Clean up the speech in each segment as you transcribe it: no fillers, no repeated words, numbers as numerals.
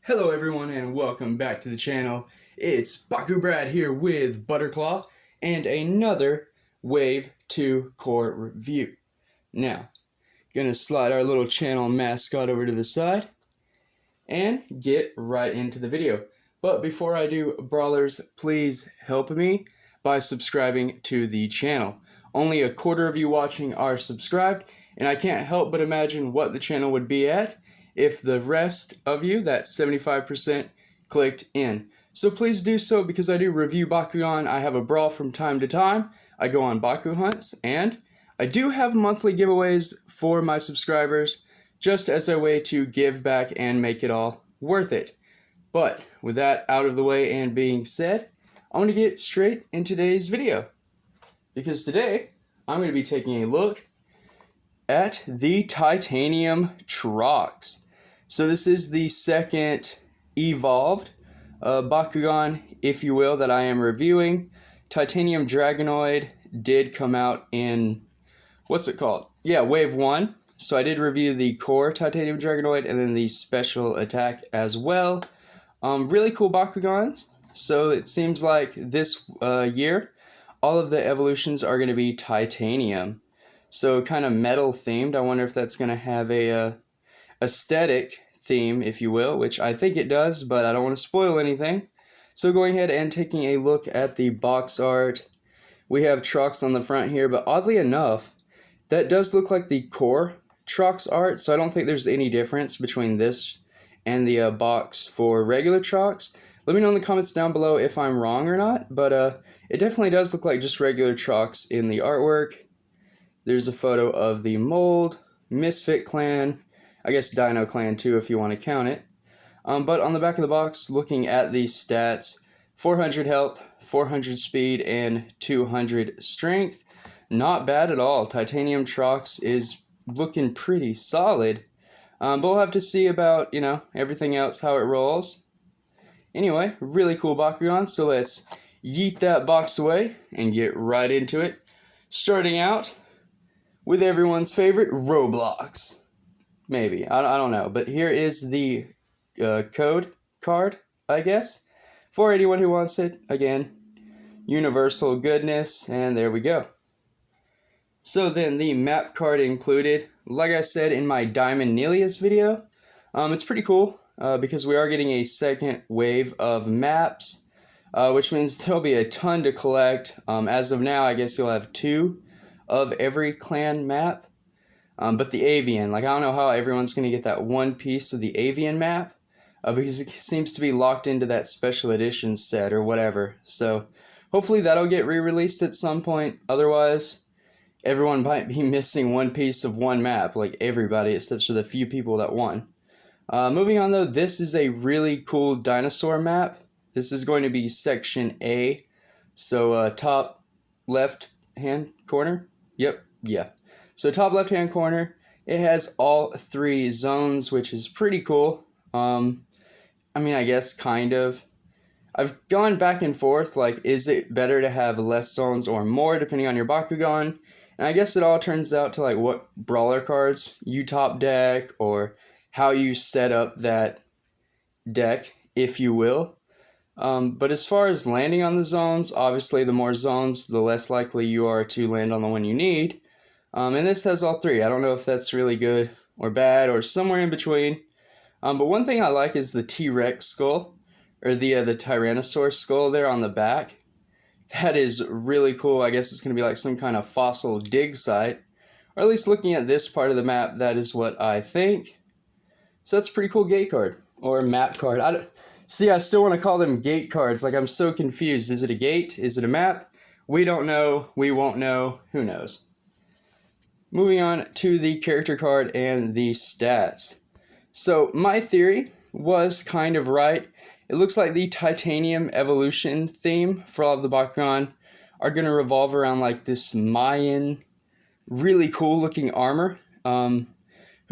Hello everyone and welcome back to the channel. It's Baku Brad here with Butterclaw and another Wave 2 core review. Now, gonna slide our little channel mascot over to the side and get right into the video. But before I do, brawlers, please help me by subscribing to the channel. Only a quarter of you watching are subscribed, and I can't help but imagine what the channel would be at if the rest of you, that 75%, clicked in. So please do so because I do review Bakugan. I have a brawl from time to time. I go on Baku hunts, and I do have monthly giveaways for my subscribers just as a way to give back and make it all worth it. But with that out of the way and being said, I want to get straight into today's video. Because today, I'm going to be taking a look at the Titanium Trox. So this is the second evolved Bakugan, if you will, that I am reviewing. Titanium Dragonoid did come out in, what's it called? Yeah, Wave 1. So I did review the core Titanium Dragonoid and then the special attack as well. Really cool Bakugans. So it seems like this year, all of the evolutions are going to be titanium. So kind of metal themed. I wonder if that's going to have a aesthetic theme, if you will, which I think it does, but I don't want to spoil anything. So going ahead and taking a look at the box art. We have Trox on the front here, but oddly enough, that does look like the core Trox art, so I don't think there's any difference between this and the box for regular Trox. Let me know in the comments down below if I'm wrong or not, but it definitely does look like just regular Trox in the artwork. There's a photo of the mold, Misfit Clan, I guess Dino Clan too if you want to count it. But on the back of the box, looking at the stats, 400 health, 400 speed, and 200 strength. Not bad at all. Titanium Trox is looking pretty solid. But we'll have to see about, everything else, how it rolls. Anyway, really cool Bakugan, so let's yeet that box away and get right into it. Starting out with everyone's favorite, Roblox. Maybe, I don't know, but here is the code card, I guess, for anyone who wants it. Again, universal goodness, and there we go. So then the map card included, like I said in my Diamond Nillious video, it's pretty cool because we are getting a second wave of maps, which means there'll be a ton to collect. As of now, I guess you'll have 2 of every clan map. But the avian, I don't know how everyone's going to get that one piece of the avian map, because it seems to be locked into that special edition set or whatever. So hopefully that'll get re-released at some point. Otherwise, everyone might be missing one piece of one map, like everybody except for the few people that won. Moving on though, this is a really cool dinosaur map. This is going to be section A. So top left hand corner. Yep, yeah. So top left hand corner, it has all 3 zones, which is pretty cool. I guess kind of. I've gone back and forth, is it better to have less zones or more depending on your Bakugan? And I guess it all turns out to what brawler cards you top deck or how you set up that deck, if you will. But as far as landing on the zones, obviously the more zones, the less likely you are to land on the one you need. And this has all 3. I don't know if that's really good or bad or somewhere in between. But one thing I like is the T-Rex skull, or the Tyrannosaurus skull there on the back. That is really cool. I guess it's going to be like some kind of fossil dig site. Or at least looking at this part of the map, that is what I think. So that's a pretty cool gate card, or map card. I still want to call them gate cards. I'm so confused. Is it a gate? Is it a map? We don't know. We won't know. Who knows? Moving on to the character card and the stats. So my theory was kind of right. It looks like the Titanium evolution theme for all of the Bakugan are going to revolve around this Mayan, really cool looking armor. Who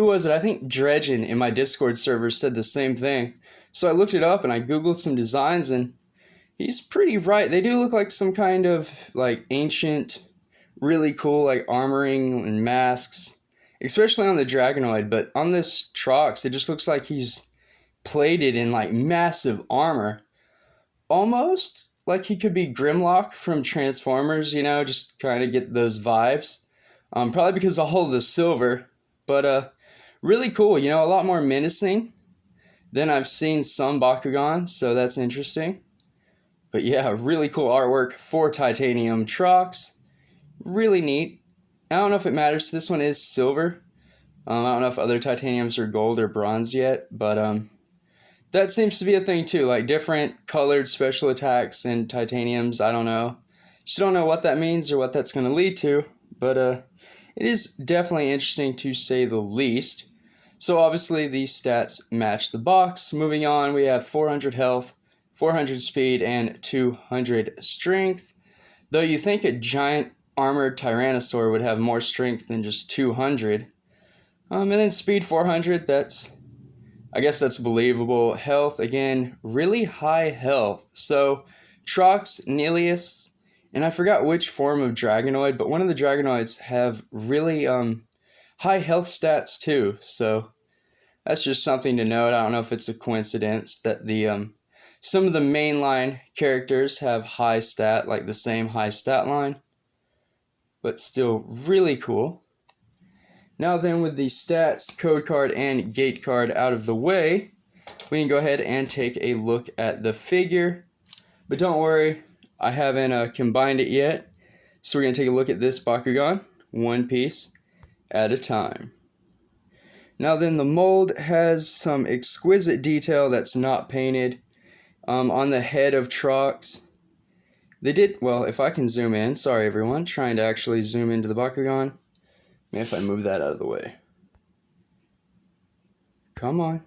was it? I think Dredgen in my Discord server said the same thing. So I looked it up and I googled some designs and he's pretty right. They do look like some kind of ancient, really cool armoring and masks, especially on the Dragonoid, but on this Trox it just looks like he's plated in like massive armor. Almost like he could be Grimlock from Transformers, you know, just kind of get those vibes. Probably because of all the silver, but really cool, you know, a lot more menacing than I've seen some Bakugan, so that's interesting. But yeah, really cool artwork for Titanium Trox. Really neat. I don't know if it matters. This one is silver. I don't know if other titaniums are gold or bronze yet, but that seems to be a thing too. Like different colored special attacks and titaniums. I don't know. Just don't know what that means or what that's going to lead to. But it is definitely interesting to say the least. So obviously the stats match the box. Moving on, we have 400 health, 400 speed, and 200 strength. Though you think a giant armored Tyrannosaur would have more strength than just 200. And then speed 400, I guess that's believable. Health, again, really high health. So Trox, Nillious, and I forgot which form of Dragonoid, but one of the Dragonoids have really high health stats too. So that's just something to note. I don't know if it's a coincidence that the some of the mainline characters have high stat, like the same high stat line, but still really cool. Now then, with the stats, code card, and gate card out of the way, we can go ahead and take a look at the figure. But don't worry, I haven't combined it yet. So we're going to take a look at this Bakugan, one piece at a time. Now then, the mold has some exquisite detail that's not painted. On the head of Trox, they did, well, if I can zoom in, sorry everyone, trying to actually zoom into the Bakugan. Maybe if I move that out of the way. Come on.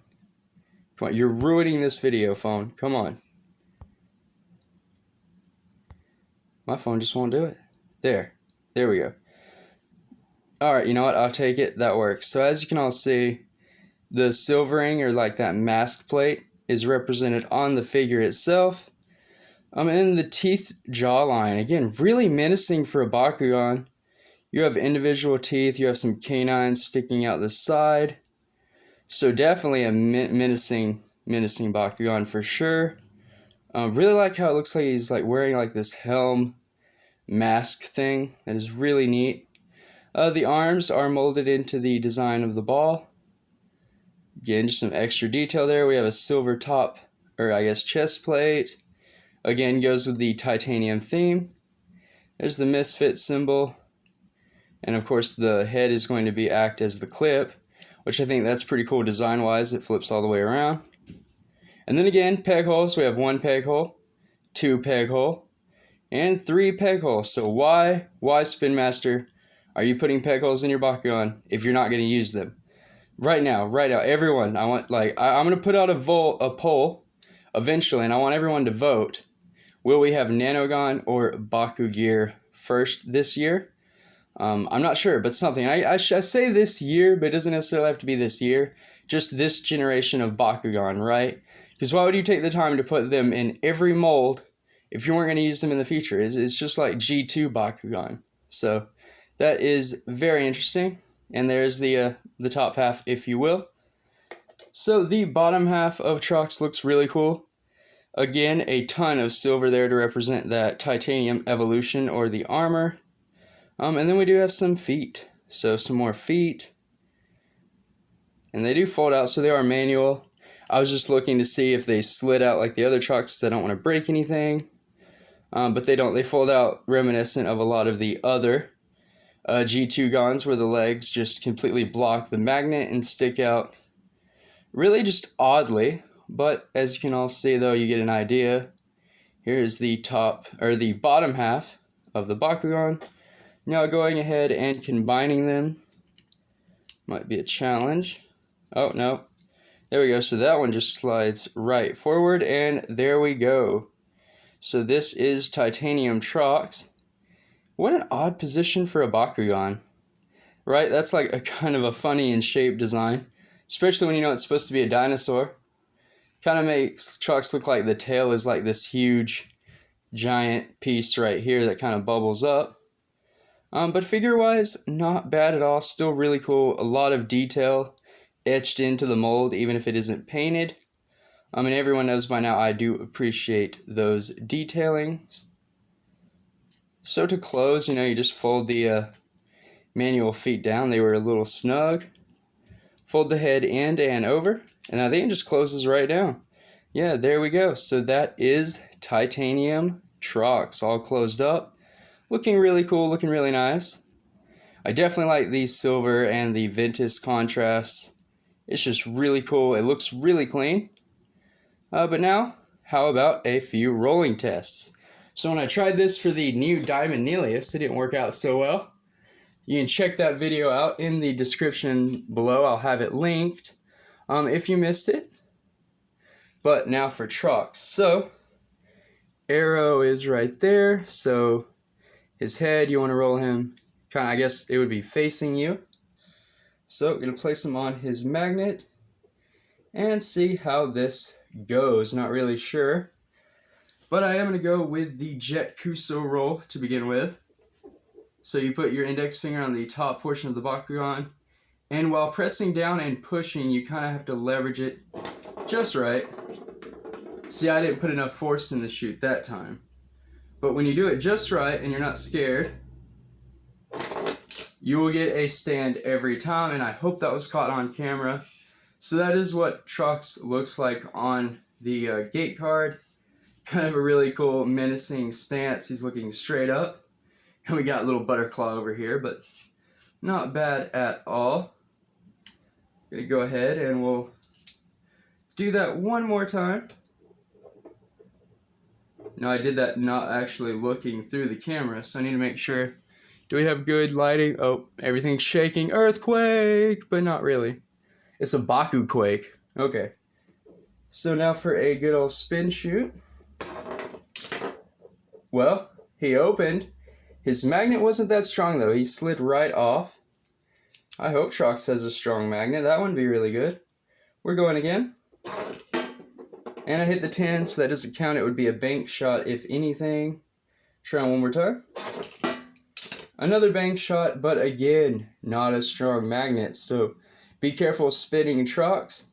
Come on, you're ruining this video, phone. Come on. My phone just won't do it. There we go. Alright, you know what, I'll take it, that works. So as you can all see, the silvering, or like that mask plate, is represented on the figure itself. And then the teeth jawline, again, really menacing for a Bakugan. You have individual teeth, you have some canines sticking out the side. So definitely a menacing Bakugan for sure. Really like how it looks like he's like wearing like this helm mask thing. That is really neat. The arms are molded into the design of the ball. Again, just some extra detail there. We have a silver top, or I guess chest plate. Again, goes with the titanium theme. There's the misfit symbol. And of course the head is going to act as the clip, which I think that's pretty cool design-wise. It flips all the way around. And then again, peg holes. We have 1 peg hole, 2 peg hole, and 3 peg holes. So why Spinmaster, are you putting peg holes in your Bakugan if you're not going to use them? Right now, everyone, I want, like, I'm going to put out a poll eventually, and I want everyone to vote. Will we have Nanogon or Bakugear first this year? I'm not sure, but something. I say this year, but it doesn't necessarily have to be this year. Just this generation of Bakugan, right? Because why would you take the time to put them in every mold if you weren't going to use them in the future? It's just like G2 Bakugan. So that is very interesting. And there's the top half, if you will. So the bottom half of Trox looks really cool. Again, a ton of silver there to represent that titanium evolution or the armor. And then we do have some feet. So some more feet. And they do fold out, so they are manual. I was just looking to see if they slid out like the other Trox. I don't want to break anything. But they don't. They fold out reminiscent of a lot of the other G2 Gons, where the legs just completely block the magnet and stick out really just oddly. But as you can all see, though, you get an idea. Here's the top, or the bottom half of the Bakugan. Now going ahead and combining them might be a challenge. Oh, no. There we go. So that one just slides right forward, and there we go. So this is Titanium Trox. What an odd position for a Bakugan. Right? That's like a kind of a funny in shape design. Especially when you know it's supposed to be a dinosaur. Kind of makes Trox look like the tail is like this huge, giant piece right here that kind of bubbles up. But figure-wise, not bad at all. Still really cool. A lot of detail etched into the mold, even if it isn't painted. I mean, everyone knows by now I do appreciate those detailings. So to close, you just fold the manual feet down. They were a little snug. Fold the head in and over, and I think it just closes right down. Yeah, there we go. So that is titanium Trox all closed up. Looking really cool, looking really nice. I definitely like the silver and the Ventus contrasts. It's just really cool. It looks really clean. But now, how about a few rolling tests? So when I tried this for the new Diamond Nillious, it didn't work out so well. You can check that video out in the description below. I'll have it linked if you missed it. But now for Trox. So, arrow is right there. So, his head, you want to roll him, I guess it would be facing you. So, I'm going to place him on his magnet and see how this goes. Not really sure. But I am going to go with the Jet Kuso roll to begin with. So you put your index finger on the top portion of the Bakugan, and while pressing down and pushing, you kind of have to leverage it just right. See, I didn't put enough force in the shoot that time. But when you do it just right and you're not scared, you will get a stand every time, and I hope that was caught on camera. So that is what Trox looks like on the gate card. Kind of a really cool menacing stance. He's looking straight up. And we got a little Butterclaw over here, but not bad at all. Gonna go ahead and we'll do that one more time. Now I did that not actually looking through the camera, so I need to make sure. Do we have good lighting? Oh, everything's shaking. Earthquake, but not really. It's a Baku quake. Okay. So now for a good old spin shoot. Well, he opened. His magnet wasn't that strong though. He slid right off. I hope Trox has a strong magnet. That would be really good. We're going again. And I hit the 10, so that doesn't count. It would be a bank shot if anything. Try one more time. Another bank shot, but again, not a strong magnet. So be careful spinning Trox.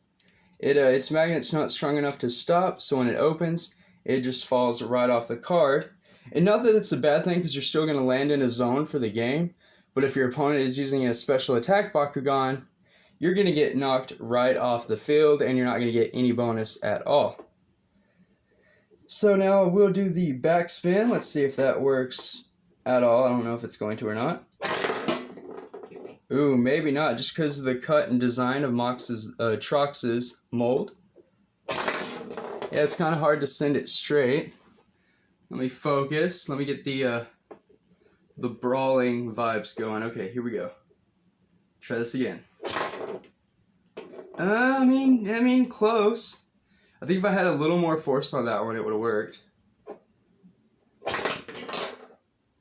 Its magnet's not strong enough to stop, so when it opens, it just falls right off the card. And not that it's a bad thing, because you're still going to land in a zone for the game, but if your opponent is using a special attack Bakugan, you're going to get knocked right off the field, and you're not going to get any bonus at all. So now we'll do the backspin. Let's see if that works at all. I don't know if it's going to or not. Ooh, maybe not, just because of the cut and design of Trox's mold. Yeah, it's kind of hard to send it straight. Let me focus. Let me get the brawling vibes going. Okay, here we go. Try this again. I mean, close. I think if I had a little more force on that one, it would have worked.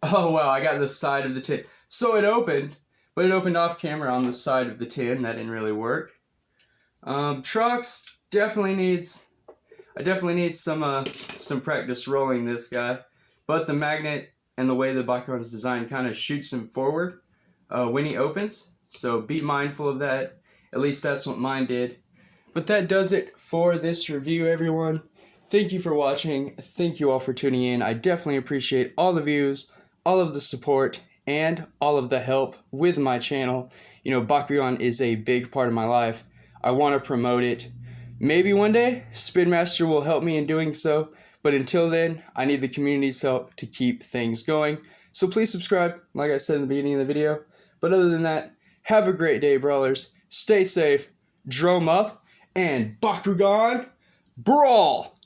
Oh wow, I got the side of the tin. So it opened, but it opened off camera on the side of the tin. That didn't really work. Trox definitely needs. I definitely need some practice rolling this guy, but the magnet and the way the Bakugan's designed kind of shoots him forward when he opens, so be mindful of that. At least that's what mine did. But that does it for this review, everyone. Thank you for watching. Thank you all for tuning in. I definitely appreciate all the views, all of the support, and all of the help with my channel. Bakugan is a big part of my life. I want to promote it. Maybe one day, Spinmaster will help me in doing so, but until then, I need the community's help to keep things going. So please subscribe, like I said in the beginning of the video. But other than that, have a great day, brawlers. Stay safe, drum up, and Bakugan, brawl!